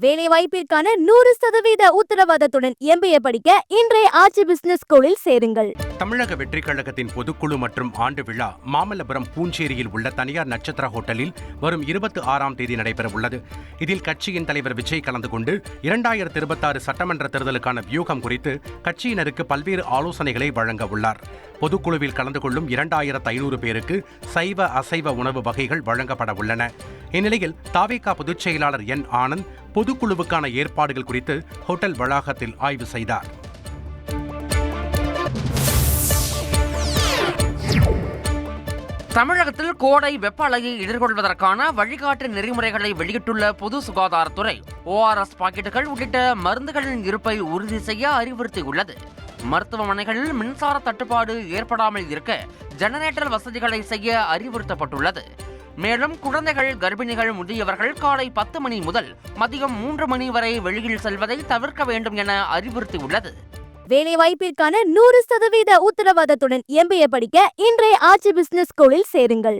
வேலை வாய்ப்பிற்கான 100% உத்தரவாதத்துடன் MBA படிக்க இன்றைய ஆட்சி பிசினஸ் ஸ்கூலில் சேருங்கள். தமிழக வெற்றி கழகத்தின் பொதுக்குழு மற்றும் ஆண்டு விழா மாமல்லபுரம் பூஞ்சேரியில் உள்ள தனியார் நட்சத்திர ஹோட்டலில் வரும் 26ஆம் தேதி நடைபெற உள்ளது. இதில் கட்சியின் தலைவர் விஜய் கலந்து கொண்டு 2026 சட்டமன்ற தேர்தலுக்கான வியூகம் குறித்து கட்சியினருக்கு பல்வேறு ஆலோசனைகளை வழங்க உள்ளார். பொதுக்குழுவில் கலந்து கொள்ளும் 2500 பேருக்கு சைவ அசைவ உணவு வகைகள் வழங்கப்பட உள்ளன. இந்நிலையில் தாவேகா பொதுச் செயலாளர் என் ஆனந்த் பொதுக்குழுவுக்கான ஏற்பாடுகள் குறித்து ஹோட்டல் வளாகத்தில் ஆய்வு செய்தார். தமிழகத்தில் கோடை வெப்ப அலையை எதிர்கொள்வதற்கான வழிகாட்டு நெறிமுறைகளை வெளியிட்டுள்ள பொது சுகாதாரத்துறை ORS பாக்கெட்டுகள் உள்ளிட்ட மருந்துகளின் இருப்பை உறுதி செய்ய அறிவுறுத்தியுள்ளது. மருத்துவமனைகளில் மின்சார தட்டுப்பாடு ஏற்படாமல் இருக்க ஜெனரேட்டர் வசதிகளை செய்ய அறிவுறுத்தப்பட்டுள்ளது. மேலும் குழந்தைகள், கர்ப்பிணிகள், முதியவர்கள் காலை 10 மணி முதல் மதியம் 3 மணி வரை வெளியில் செல்வதை தவிர்க்க வேண்டும் என அறிவுறுத்தியுள்ளது. வேலை வாய்ப்பிற்கான 100% உத்தரவாதத்துடன் MBA படிக்க இன்றைய ஆட்சி பிசினஸ் ஸ்கூலில் சேருங்கள்.